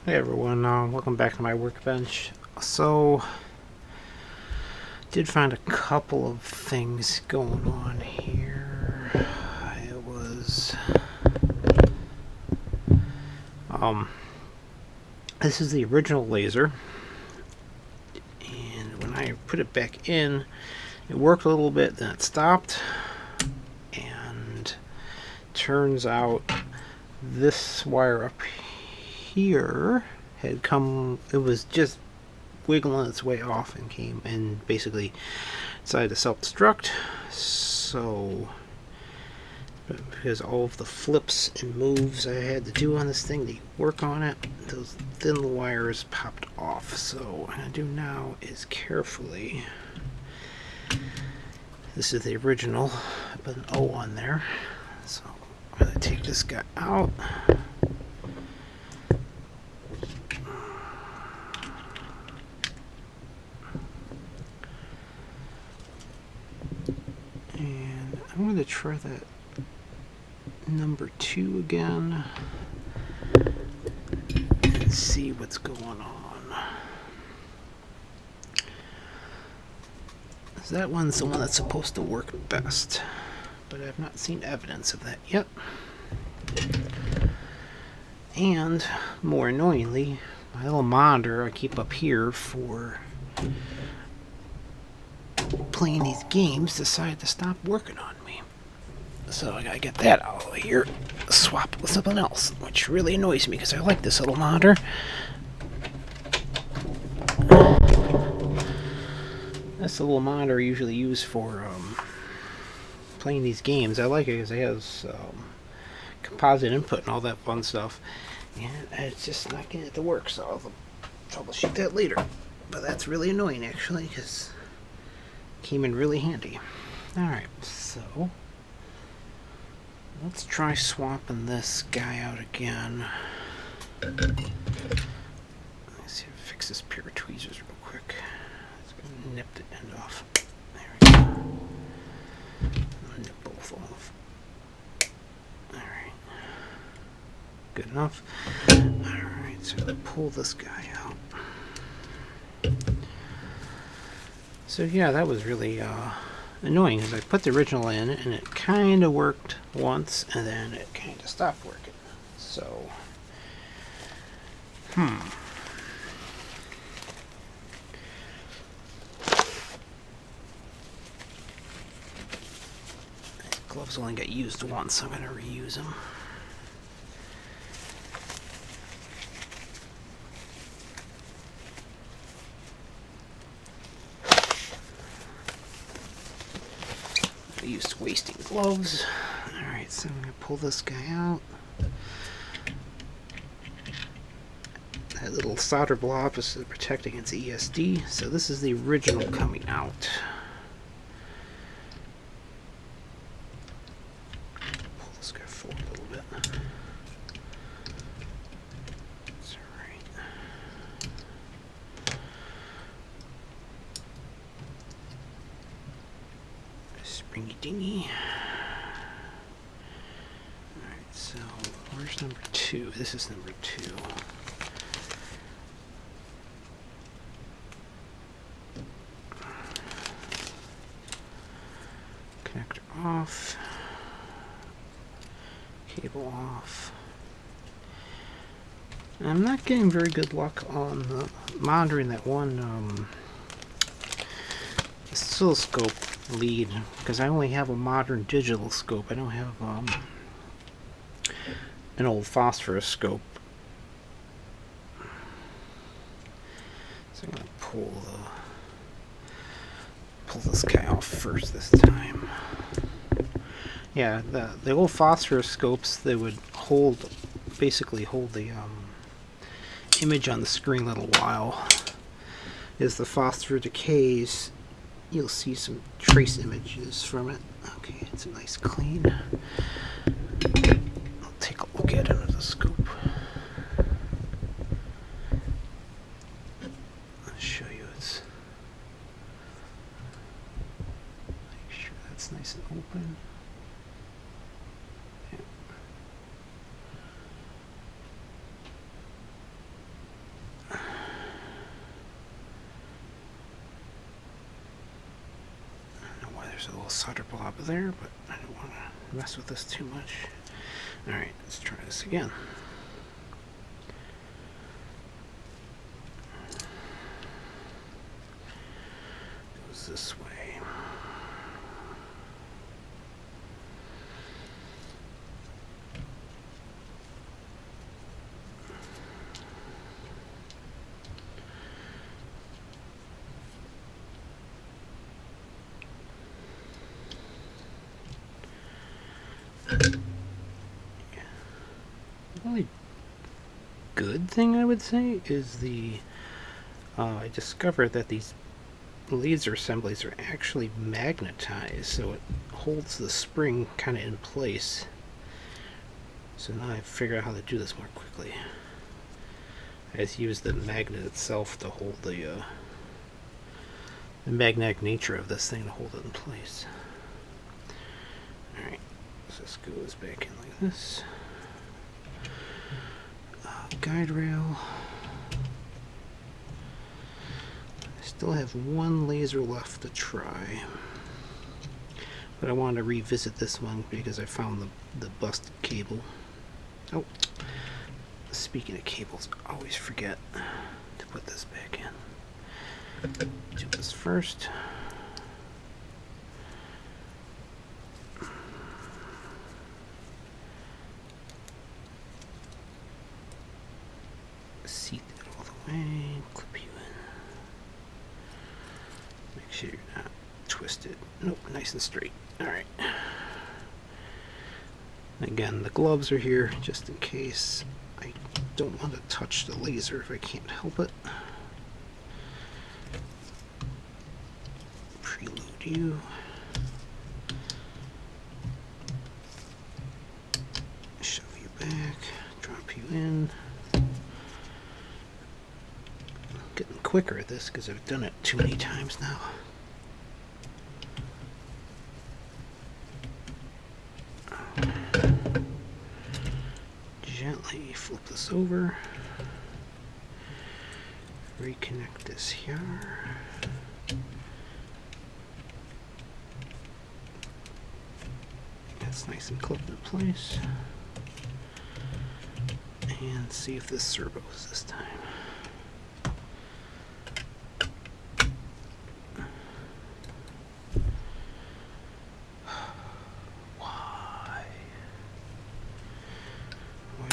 Hey everyone, welcome back to my workbench. So, did find a couple of things going on here. It was, this is the original laser, and when I put it back in, it worked a little bit, then it stopped, and turns out this wire up here had come, it was just wiggling its way off and came and basically decided to self-destruct. So because all of the flips and moves I had to do on this thing to work on it, those thin wires popped off. So what I'm going to do now is carefully, this is the original, I put an O on there, so I'm going to take this guy out. And I'm going to try that number 2 again and see what's going on. So that one's the one that's supposed to work best, but I've not seen evidence of that yet. And more annoyingly, my little monitor I keep up here for playing these games decided to stop working on me. So I gotta get that out of here, swap it with something else, which really annoys me because I like this little monitor. That's the little monitor I usually use for playing these games. I like it because it has composite input and all that fun stuff. And it's just not getting it to work, so I'll troubleshoot that later. But that's really annoying actually because it came in really handy. Alright, so let's try swapping this guy out again. Let's see if I fix this pair of tweezers real quick. Let's nip the end off. There we go. I'll nip both off. Alright. Good enough. Alright, so I'll pull this guy out. So yeah, that was really annoying because I put the original in and it kind of worked once and then it kind of stopped working. So, gloves only got used once, so I'm going to reuse them. I used to wasting gloves. Alright, so I'm going to pull this guy out. That little solder blob is to protect against ESD, so this is the original coming out. Pull this guy forward a little bit. That's alright. Springy dingy. Alright, so where's number 2? This is number 2. Connector off. Cable off. And I'm not getting very good luck on monitoring that one oscilloscope lead because I only have a modern digital scope. I don't have an old phosphorus scope. So I'm going to pull this guy off first this time. Yeah, the old phosphorus scopes, they would basically hold the image on the screen a little while. As the phosphor decays, you'll see some trace images from it. Okay, it's a nice clean. I'll take a look at it under the scope. I'll show you it's. Make sure that's nice and open. Yeah. There's a little solder blob there, but I don't want to mess with this too much. Alright, let's try this again. Goes this way. The only good thing I would say is I discovered that these laser assemblies are actually magnetized, so it holds the spring kind of in place. So now I've figured out how to do this more quickly. I just use the magnet itself to hold the magnetic nature of this thing to hold it in place. Alright, so this goes back in like this. Guide rail. I still have one laser left to try, but I wanted to revisit this one because I found the busted cable. Oh, speaking of cables, I always forget to put this back in. Do this first. Seat it all the way, clip you in. Make sure you're not twisted. Nope, nice and straight. Alright. Again, the gloves are here just in case. I don't want to touch the laser if I can't help it. Preload you. Shove you back. Drop you in. Getting quicker at this because I've done it too many times now. Gently flip this over. Reconnect this here. That's nice and clipped in place. And see if this servos this time.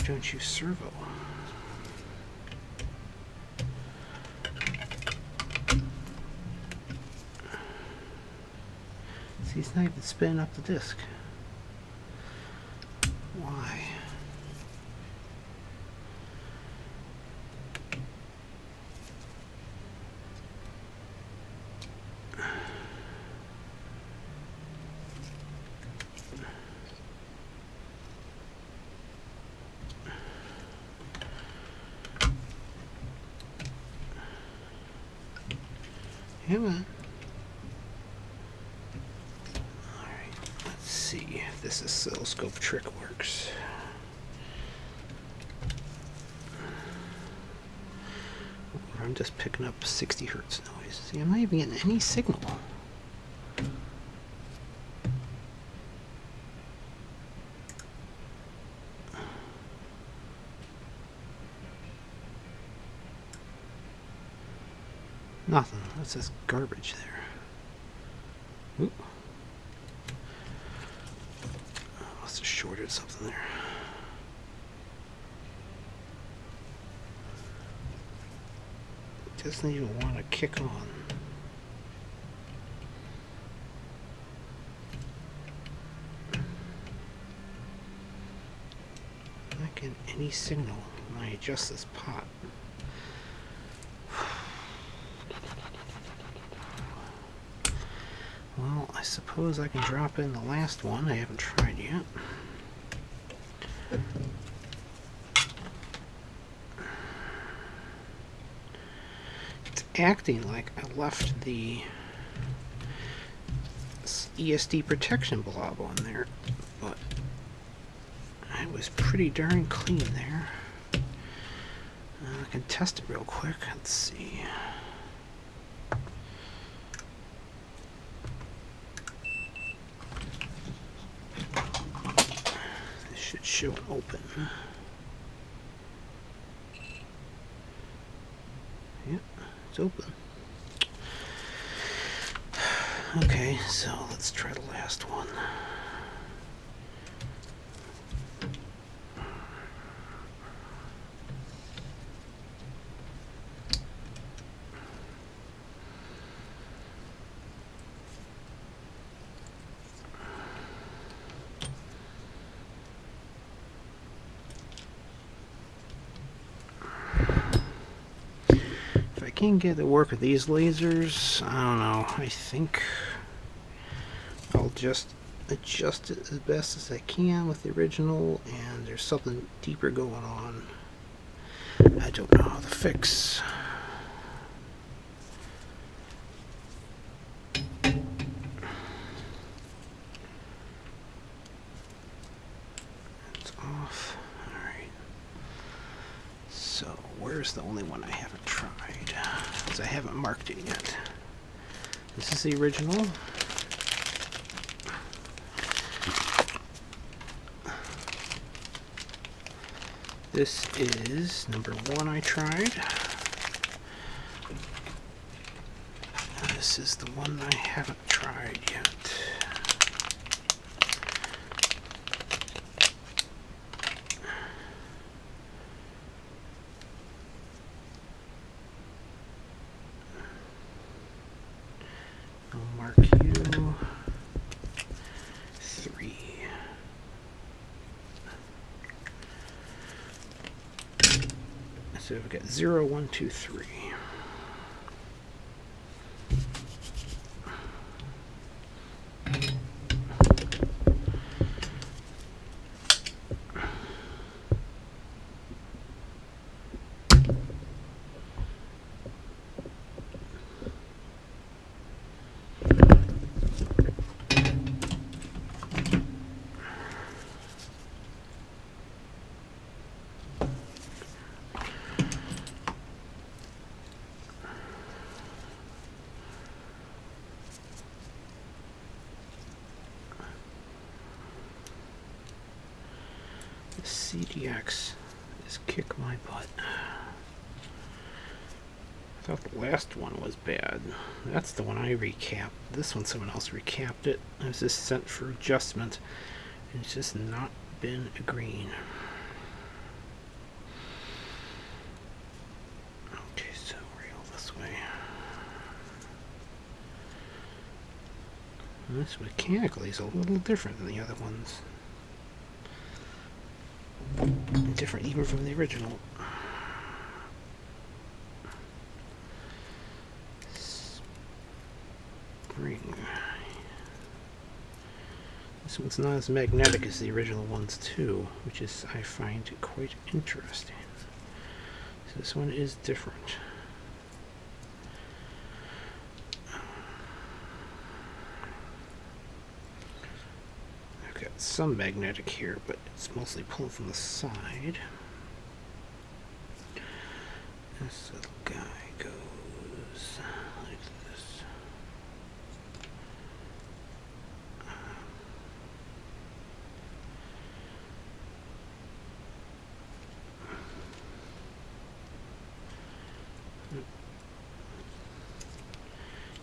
Don't you servo? See, it's not even spinning up the disc. Why? Come on. Alright, let's see if this oscilloscope trick works. I'm just picking up 60 hertz noise. See, I'm not even getting any signal. Nothing. That's just garbage there. Oop. Must have shorted something there. Doesn't even want to kick on. Not getting any signal when I adjust this pot. Well, I suppose I can drop in the last one. I haven't tried yet. It's acting like I left the ESD protection blob on there, but I was pretty darn clean there. I can test it real quick. Let's see. show and open. Yeah, it's open. Okay, so let's try the last one. If I can't get it to work with these lasers, I don't know. I think I'll just adjust it as best as I can with the original, and there's something deeper going on I don't know how to fix. It's off. Alright. So, where's the only one I haven't tried? Because I haven't marked it yet. This is the original. This is number 1 I tried. This is the one I haven't tried yet. I'll mark you 3. So we've got 0, 1, 2, 3. CDX is kick my butt. I thought the last one was bad. That's the one I recapped. This one someone else recapped it. It was just sent for adjustment, and it's just not been agreeing. Okay, so rail this way. And this mechanically is a little different than the other ones. Different even from the original. Spring. This one's not as magnetic as the original ones too, which is, I find, quite interesting. So this one is different. I've got some magnetic here, but it's mostly pulling from the side. This little guy goes like this.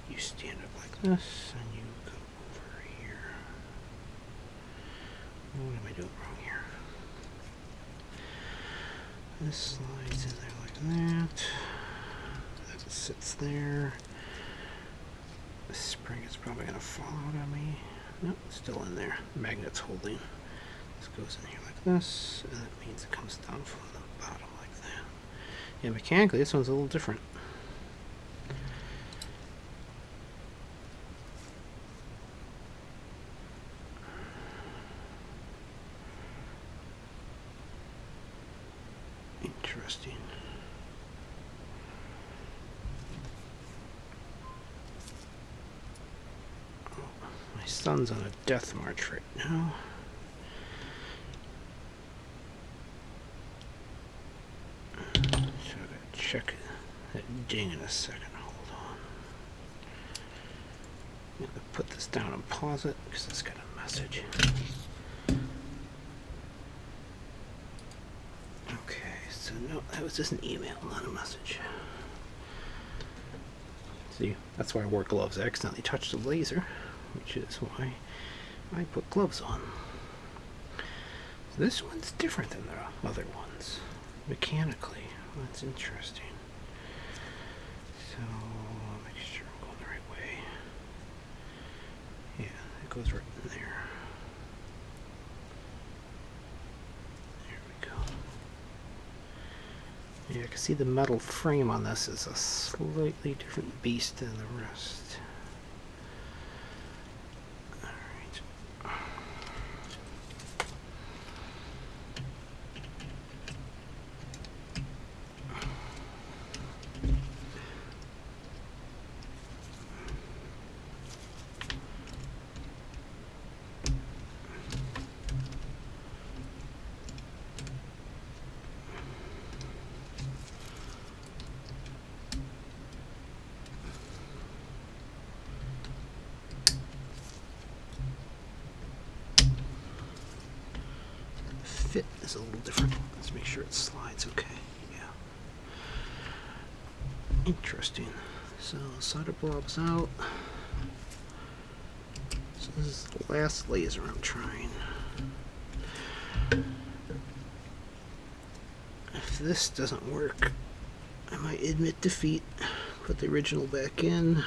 You stand up like this, and you go over here. What am I doing wrong here? This slides in there like that. That sits there. The spring is probably going to fall out on me. Nope, it's still in there. The magnet's holding. This goes in here like this, and that means it comes down from the bottom like that. Yeah, mechanically, this one's a little different. Interesting. Oh, my son's on a death march right now. So I gotta check that ding in a second. Hold on. I'm gonna put this down and pause it because it's got a message. No, that was just an email, not a message. See, that's why I wore gloves. I accidentally touched the laser, which is why I put gloves on. So this one's different than the other ones, mechanically. That's interesting. So, make sure I'm going the right way. Yeah, it goes right in there. There we go. Yeah, I can see the metal frame on this is a slightly different beast than the rest. Alright. Fit is a little different. Let's make sure it slides okay. Yeah. Interesting. So solder blob's out. So this is the last laser I'm trying. If this doesn't work, I might admit defeat, put the original back in,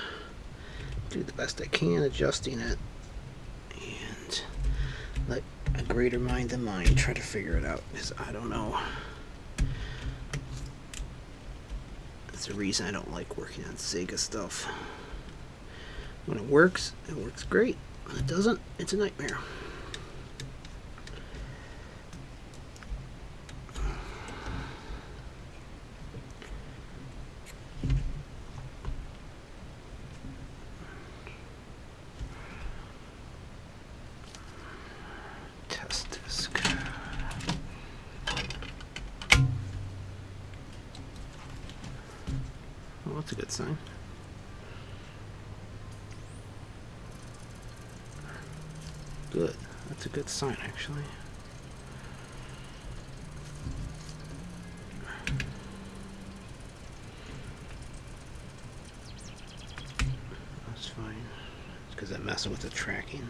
do the best I can adjusting it, and let a greater mind than mine try to figure it out, because I don't know. That's the reason I don't like working on Sega stuff. When it works great. When it doesn't, it's a nightmare. That's a good sign. Good. That's a good sign, actually. That's fine. It's because I'm messing with the tracking.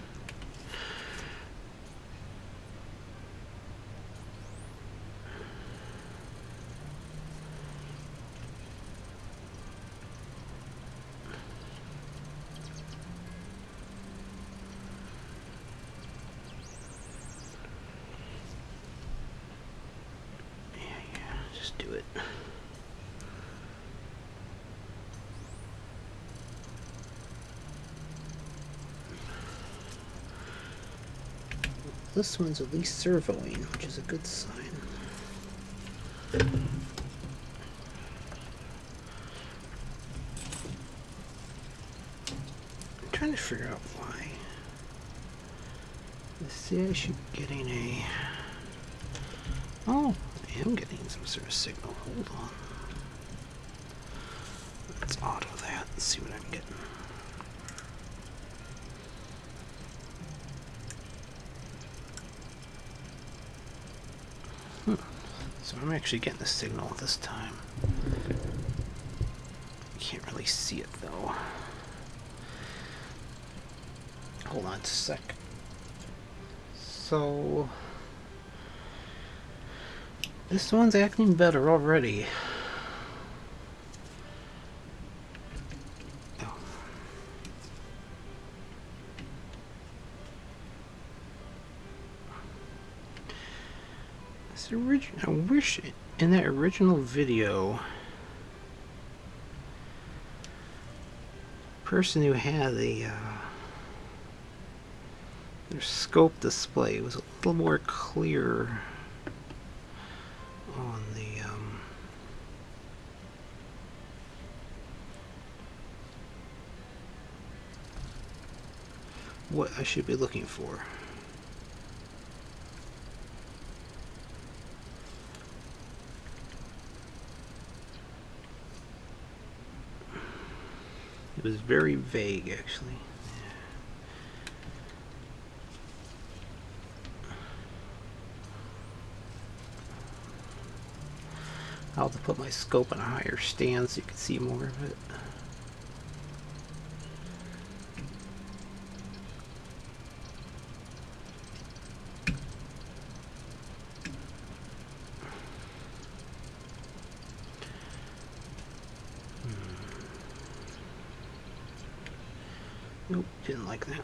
Do it. This one's at least servoing, which is a good sign. I'm trying to figure out why. Let's see, I should be getting a... Oh, I am getting some sort of signal. Hold on. Let's auto that and see what I'm getting. So I'm actually getting the signal this time. Can't really see it though. Hold on just a sec. So this one's acting better already. Oh. I wish in that original video, the person who had their scope display was a little more clear on the what I should be looking for. It was very vague, actually. I'll have to put my scope in a higher stand so you can see more of it. Nope, didn't like that.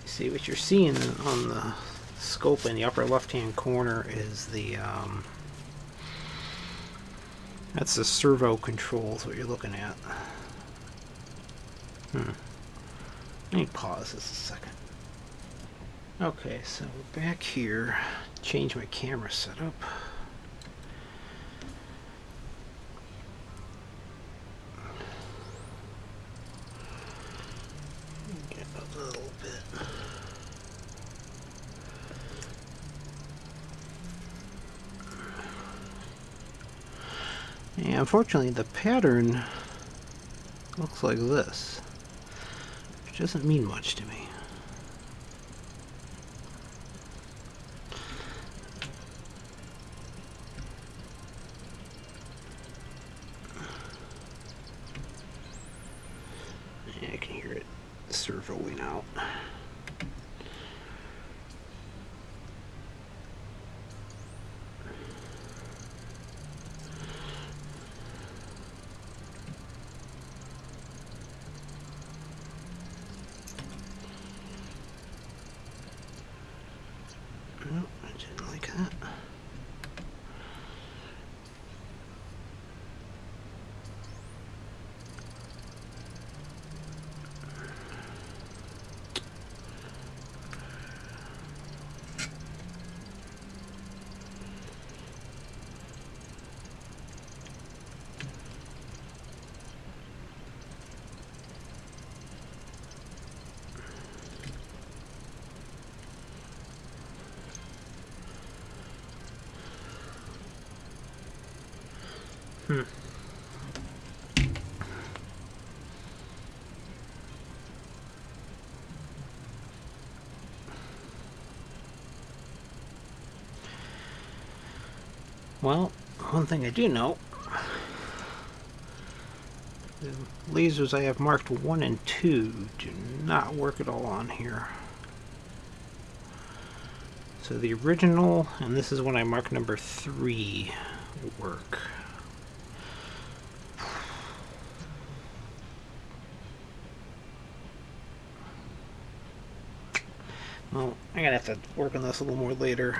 See, what you're seeing on the scope in the upper left-hand corner is the that's the servo controls. What you're looking at. Let me pause this a second. Okay, so we're back here. Change my camera setup. Get a little bit. And unfortunately, the pattern looks like this, which doesn't mean much to me. Yeah, I can hear it servoing out. No, I didn't like that. Well, one thing I do know, the lasers I have marked 1 and 2 do not work at all on here. So the original, and this is when I mark number 3, work. Well, I'm gonna have to work on this a little more later.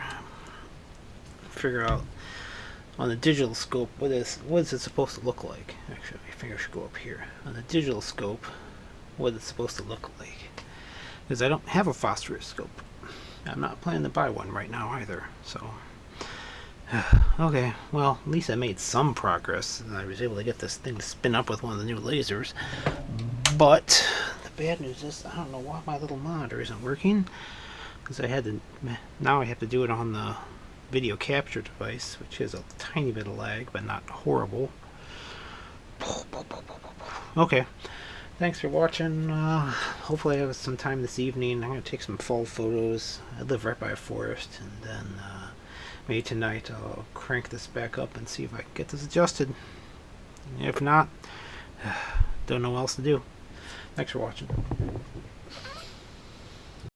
Figure out on the digital scope what is it supposed to look like. Actually, my finger should go up here. On the digital scope, what it's supposed to look like. Because I don't have a phosphorus scope. I'm not planning to buy one right now either. So, okay. Well, at least I made some progress, and I was able to get this thing to spin up with one of the new lasers. But the bad news is I don't know why my little monitor isn't working. Because now I have to do it on the video capture device, which has a tiny bit of lag, but not horrible. Okay, thanks for watching. Hopefully I have some time this evening. I'm going to take some fall photos. I live right by a forest, and then maybe tonight I'll crank this back up and see if I can get this adjusted. If not, don't know what else to do. Thanks for watching.